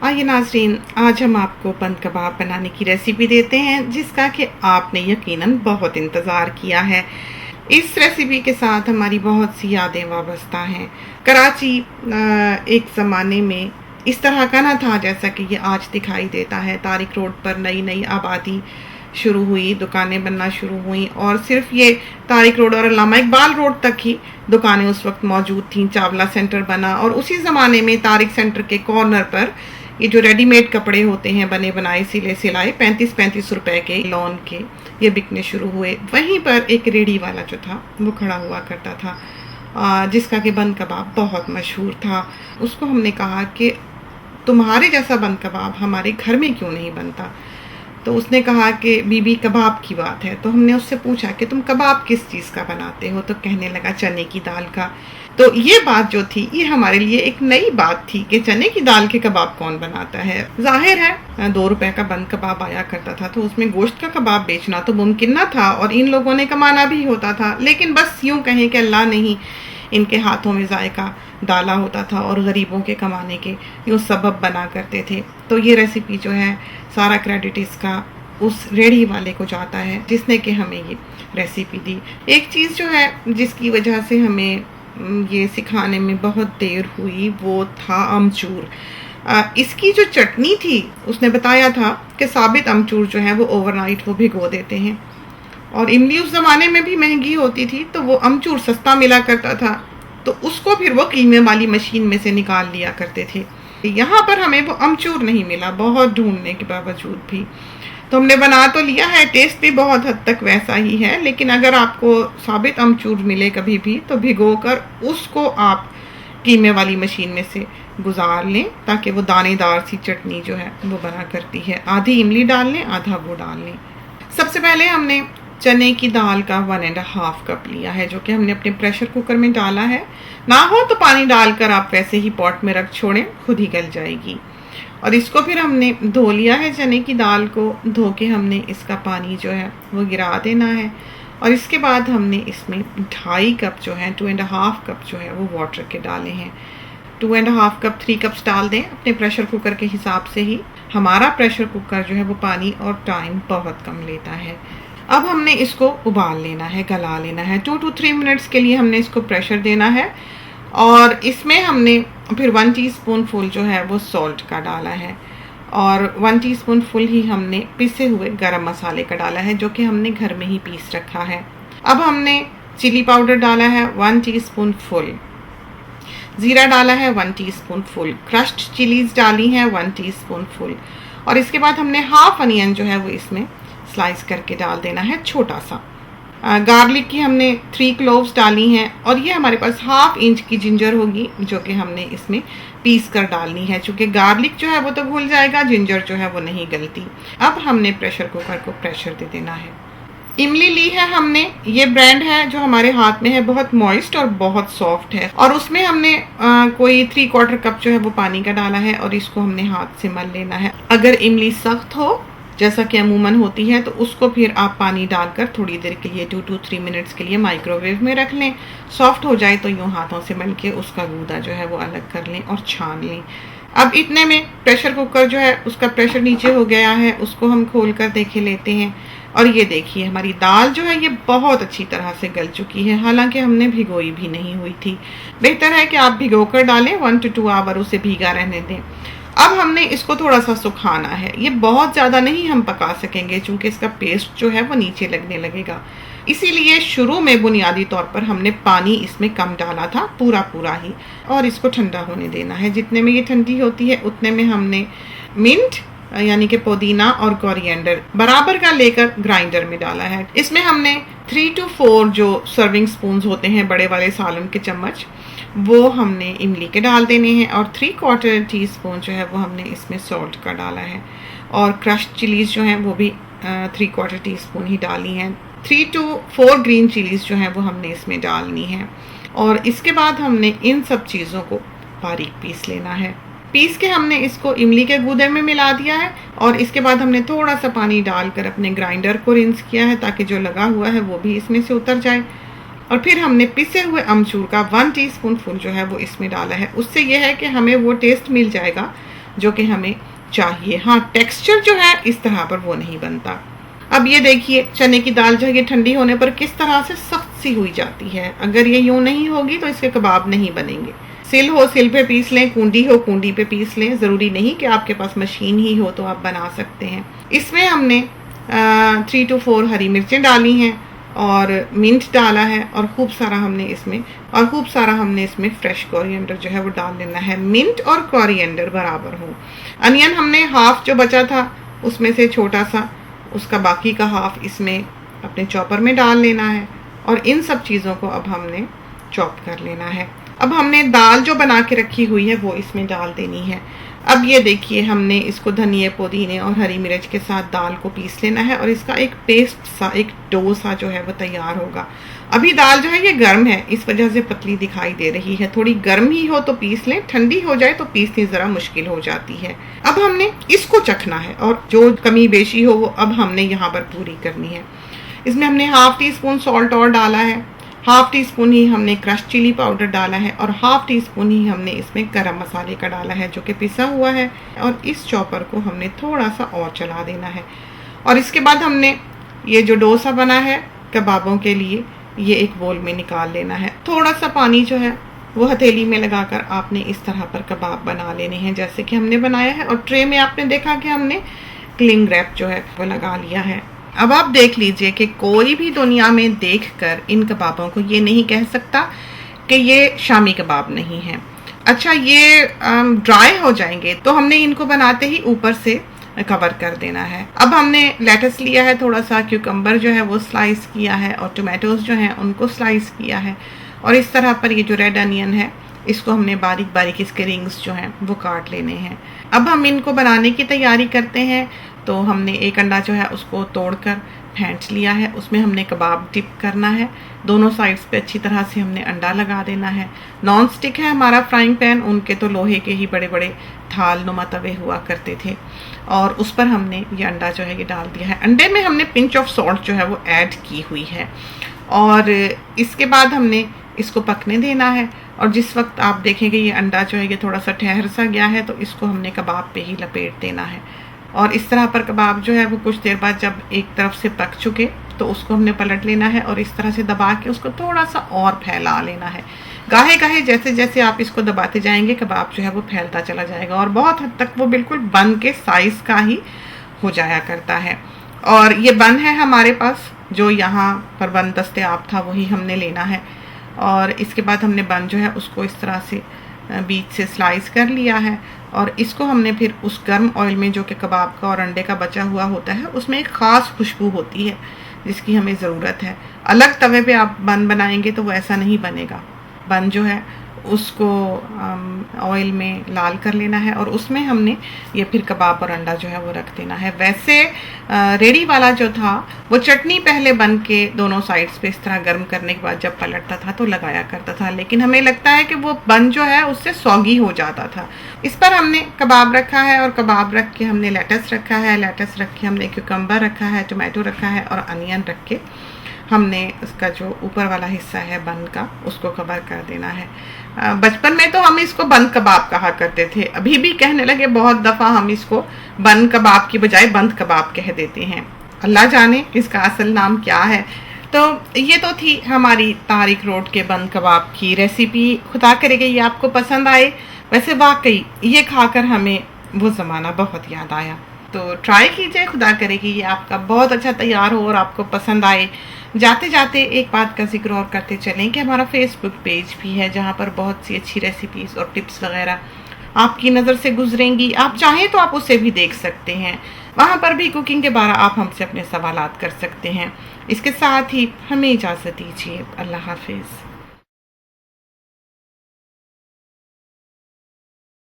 आइए नाज़रीन, आज हम आपको बंद कबाब बनाने की रेसिपी देते हैं जिसका कि आपने यकीनन बहुत इंतज़ार किया है। इस रेसिपी के साथ हमारी बहुत सी यादें वाबस्ता हैं। कराची एक ज़माने में इस तरह का ना था जैसा कि ये आज दिखाई देता है। तारिक रोड पर नई नई आबादी शुरू हुई, दुकानें बनना शुरू हुई और सिर्फ ये तारिक रोड और अल्लामा इकबाल रोड तक ही दुकानें उस वक्त मौजूद थीं। चावला सेंटर बना और उसी ज़माने में तारिक सेंटर के कॉर्नर पर ये जो रेडीमेड कपड़े होते हैं, बने बनाए सिले सिलाए 35-35 रुपए के लॉन के, ये बिकने शुरू हुए। वहीं पर एक रेडी वाला जो था वो खड़ा हुआ करता था जिसका कि बंद कबाब बहुत मशहूर था। उसको हमने कहा कि तुम्हारे जैसा बंद कबाब हमारे घर में क्यों नहीं बनता। तो उसने कहा कि बीबी कबाब की बात है। तो हमने उससे पूछा कि तुम कबाब किस चीज़ का बनाते हो। तो कहने लगा चने की दाल का। तो ये बात जो थी ये हमारे लिए एक नई बात थी कि चने की दाल के कबाब कौन बनाता है। जाहिर है 2 रुपए का बंद कबाब आया करता था तो उसमें गोश्त का कबाब बेचना तो मुमकिन ना था और इन लोगों ने कमाना भी होता था। लेकिन बस यूँ कहें कि अल्लाह ने ही इनके हाथों में जायका डाला होता था और गरीबों के कमाने के यूँ सबब बना करते थे। तो ये रेसिपी जो है, सारा क्रेडिट इसका उस रेडी वाले को जाता है जिसने कि हमें ये रेसिपी दी। एक चीज़ जो है जिसकी वजह से हमें ये सिखाने में बहुत देर हुई वो था अमचूर। इसकी जो चटनी थी उसने बताया था कि साबित अमचूर जो है वो ओवरनाइट वो भिगो देते हैं और इमली उस ज़माने में भी महंगी होती थी तो वो अमचूर सस्ता मिला करता था तो उसको फिर वो कीमे वाली मशीन में से निकाल लिया करते थे। यहाँ पर हमें वो अमचूर नहीं मिला बहुत ढूंढने के बावजूद भी। तो हमने बना तो लिया है, टेस्ट भी बहुत हद तक वैसा ही है। लेकिन अगर आपको साबित अमचूर मिले कभी भी तो भिगोकर उसको आप कीमे वाली मशीन में से गुजार लें ताकि वो दानेदार सी चटनी जो है वो बना करती है। आधी इमली डाल लें, आधा वो डाल लें। सबसे पहले हमने चने की दाल का 1.5 कप लिया है जो कि हमने अपने प्रेशर कुकर में डाला है। ना हो तो पानी डालकर आप वैसे ही पॉट में रख छोड़ें, खुद ही गल जाएगी। और इसको फिर हमने धो लिया है। चने की दाल को धो के हमने इसका पानी जो है वो गिरा देना है और इसके बाद हमने इसमें 2.5 कप जो है 2.5 कप जो है वो वाटर के डाले हैं। 2.5 कप 3 कप्स डाल दें अपने प्रेशर कुकर के हिसाब से ही। हमारा प्रेशर कुकर जो है वो पानी और टाइम बहुत कम लेता है। अब हमने इसको उबाल लेना है, गला लेना है। 2 to 3 मिनट्स के लिए हमने इसको प्रेशर देना है और इसमें हमने फिर 1 टीस्पून फुल जो है वो सॉल्ट का डाला है और 1 टीस्पून फुल ही हमने पिसे हुए गरम मसाले का डाला है जो कि हमने घर में ही पीस रखा है। अब हमने चिली पाउडर डाला है 1 टीस्पून फुल, ज़ीरा डाला है 1 टीस्पून फुल, क्रश्ड चिलीज डाली हैं 1 टीस्पून फुल और इसके बाद हमने हाफ अनियन जो है वो इसमें स्लाइस करके डाल देना है छोटा सा। गार्लिक की हमने 3 क्लोव्स डाली हैं और ये हमारे पास 1/2 इंच की जिंजर होगी जो कि हमने इसमें पीस कर डालनी है। चूँकि गार्लिक जो है वो तो घुल जाएगा, जिंजर जो है वो नहीं गलती। अब हमने प्रेशर कुकर को प्रेशर दे देना है। इमली ली है हमने, ये ब्रांड है जो हमारे हाथ में है, बहुत मॉइस्ट और बहुत सॉफ्ट है और उसमें हमने कोई 3/4 कप जो है वो पानी का डाला है और इसको हमने हाथ से मल लेना है। अगर इमली सख्त हो जैसा कि अमूमन होती है तो उसको फिर आप पानी डालकर थोड़ी देर के लिए 2 to 3 मिनट्स के लिए माइक्रोवेव में रख लें। सॉफ्ट हो जाए तो यूँ हाथों से मल के उसका गूदा जो है वो अलग कर लें और छान लें। अब इतने में प्रेशर कुकर जो है उसका प्रेशर नीचे हो गया है, उसको हम खोल कर देखे लेते हैं और ये देखिए हमारी दाल जो है ये बहुत अच्छी तरह से गल चुकी है, हालांकि हमने भिगोई भी नहीं हुई थी। बेहतर है कि आप भिगो कर डालें, 1 to 2 आवर उसे भीगा रहने दें। अब हमने इसको थोड़ा सा सुखाना है। ये बहुत ज़्यादा नहीं हम पका सकेंगे क्योंकि इसका पेस्ट जो है वो नीचे लगने लगेगा। इसीलिए शुरू में बुनियादी तौर पर हमने पानी इसमें कम डाला था, पूरा ही, और इसको ठंडा होने देना है। जितने में ये ठंडी होती है उतने में हमने मिंट यानी कि पुदीना और कोरिएंडर बराबर का लेकर ग्राइंडर में डाला है। इसमें हमने 3 to 4 जो सर्विंग स्पून होते हैं, बड़े वाले सालन के चम्मच, वो हमने इमली के डाल देने हैं और 3/4 टीस्पून जो है वो हमने इसमें सॉल्ट का डाला है और क्रश्ड चिलीज जो हैं वो भी 3/4 टीस्पून ही डाली हैं। 3 to 4 ग्रीन चिलीज जो हैं वो हमने इसमें डालनी है और इसके बाद हमने इन सब चीज़ों को बारीक पीस लेना है। पीस के हमने इसको इमली के गूदे में मिला दिया है और इसके बाद हमने थोड़ा सा पानी डालकर अपने ग्राइंडर को रिंस किया है ताकि जो लगा हुआ है वो भी इसमें से उतर जाए। और फिर हमने पिसे हुए अमचूर का 1 टीस्पून फुल जो है वो इसमें डाला है। उससे यह है कि हमें वो टेस्ट मिल जाएगा जो कि हमें चाहिए। हाँ, टेक्सचर जो है इस तरह पर वो नहीं बनता। अब ये देखिए चने की दाल जो है ये ठंडी होने पर किस तरह से सख्त सी हुई जाती है। अगर ये यूं नहीं होगी तो इसके कबाब नहीं बनेंगे। सिल हो सिल पे पीस लें, कूंडी हो कूंडी पे पीस लें, ज़रूरी नहीं कि आपके पास मशीन ही हो तो आप बना सकते हैं। इसमें हमने 3 to 4 हरी मिर्चें डाली हैं और मिंट डाला है और खूब सारा हमने इसमें फ्रेश कोरिएंडर जो है वो डाल लेना है। मिंट और कोरिएंडर बराबर हो। अनियन हमने हाफ जो बचा था उसमें से छोटा सा, उसका बाकी का हाफ इसमें अपने चॉपर में डाल लेना है और इन सब चीज़ों को अब हमने चॉप कर लेना है। अब हमने दाल जो बना के रखी हुई है वो इसमें डाल देनी है। अब ये देखिए हमने इसको धनिए पुदीने और हरी मिर्च के साथ दाल को पीस लेना है और इसका एक पेस्ट सा, एक डो सा जो है वो तैयार होगा। अभी दाल जो है ये गर्म है, इस वजह से पतली दिखाई दे रही है। थोड़ी गर्म ही हो तो पीस लें, ठंडी हो जाए तो पीसनी ज़रा मुश्किल हो जाती है। अब हमने इसको चखना है और जो कमी बेशी हो वो अब हमने यहाँ पर पूरी करनी है। इसमें हमने हाफ टी स्पून सॉल्ट और डाला है, हाफ टी स्पून ही हमने क्रश चिली पाउडर डाला है और हाफ टी स्पून ही हमने इसमें गरम मसाले का डाला है जो कि पिसा हुआ है। और इस चॉपर को हमने थोड़ा सा और चला देना है और इसके बाद हमने ये जो डोसा बना है कबाबों के लिए ये एक बोल में निकाल लेना है। थोड़ा सा पानी जो है वो हथेली में लगाकर आपने इस तरह पर कबाब बना लेने हैं जैसे कि हमने बनाया है। और ट्रे में आपने देखा कि हमने क्लिंग रैप जो है वो लगा लिया है। अब आप देख लीजिए कि कोई भी दुनिया में देखकर इन कबाबों को ये नहीं कह सकता कि ये शामी कबाब नहीं है। अच्छा, ये ड्राई हो जाएंगे तो हमने इनको बनाते ही ऊपर से कवर कर देना है। अब हमने लेटस लिया है, थोड़ा सा क्यूकम्बर जो है वो स्लाइस किया है और टोमेटोज जो हैं उनको स्लाइस किया है और इस तरह पर ये जो रेड अनियन है इसको हमने बारीक बारीक इसके रिंग्स जो हैं वो काट लेने हैं। अब हम इनको बनाने की तैयारी करते हैं। तो हमने एक अंडा जो है उसको तोड़कर फेंट लिया है, उसमें हमने कबाब डिप करना है। दोनों साइड्स पे अच्छी तरह से हमने अंडा लगा देना है। नॉन स्टिक है हमारा फ्राइंग पैन, उनके तो लोहे के ही बड़े बड़े थाल नुमा तवे हुआ करते थे और उस पर हमने ये अंडा जो है ये डाल दिया है। अंडे में हमने पिंच ऑफ सॉल्ट जो है वो ऐड की हुई है और इसके बाद हमने इसको पकने देना है। और जिस वक्त आप देखेंगे ये अंडा जो है ये थोड़ा सा ठहर सा गया है तो इसको हमने कबाब पे ही लपेट देना है और इस तरह पर कबाब जो है वो कुछ देर बाद जब एक तरफ से पक चुके तो उसको हमने पलट लेना है और इस तरह से दबा के उसको थोड़ा सा और फैला लेना है। गाहे गाहे जैसे जैसे आप इसको दबाते जाएंगे कबाब जो है वो फैलता चला जाएगा और बहुत हद तक वो बिल्कुल बन के साइज़ का ही हो जाया करता है। और ये बन है हमारे पास, जो यहाँ पर बन दस्तयाब था वही हमने लेना है और इसके बाद हमने बन जो है उसको इस तरह से बीच से स्लाइस कर लिया है और इसको हमने फिर उस गर्म ऑयल में जो कि कबाब का और अंडे का बचा हुआ होता है उसमें एक ख़ास खुशबू होती है जिसकी हमें ज़रूरत है। अलग तवे पे आप बन बनाएंगे तो वो ऐसा नहीं बनेगा। बन जो है उसको ऑयल में लाल कर लेना है और उसमें हमने ये फिर कबाब और अंडा जो है वो रख देना है। वैसे रेडी वाला जो था वो चटनी पहले बन के दोनों साइड्स पे इस तरह गर्म करने के बाद जब पलटता था तो लगाया करता था, लेकिन हमें लगता है कि वो बन जो है उससे सौगी हो जाता था। इस पर हमने कबाब रखा है और कबाब रख के हमने लेटस रखा है, लेटस रख के हमने क्यूकम्बर रखा है, टोमेटो रखा है और अनियन रख के हमने उसका जो ऊपर वाला हिस्सा है बन का उसको कवर कर देना है। बचपन में तो हम इसको बंद कबाब कहा करते थे, अभी भी कहने लगे बहुत दफ़ा हम इसको बंद कबाब की बजाय बंद कबाब कह देते हैं। अल्लाह जाने इसका असल नाम क्या है। तो ये तो थी हमारी तारिक रोड के बंद कबाब की रेसिपी। खुदा करेगा ये आपको पसंद आए। वैसे वाकई ये खाकर हमें वो ज़माना बहुत याद आया। तो ट्राई कीजिए, खुदा करेगी ये आपका बहुत अच्छा तैयार हो और आपको पसंद आए। जाते जाते एक बात का जिक्र और करते चलें कि हमारा फेसबुक पेज भी है जहाँ पर बहुत सी अच्छी रेसिपीज़ और टिप्स वगैरह आपकी नज़र से गुजरेंगी। आप चाहें तो आप उसे भी देख सकते हैं, वहाँ पर भी कुकिंग के बारे आप हमसे अपने सवालात कर सकते हैं। इसके साथ ही हमें इजाज़त दीजिए। अल्लाह हाफिज़।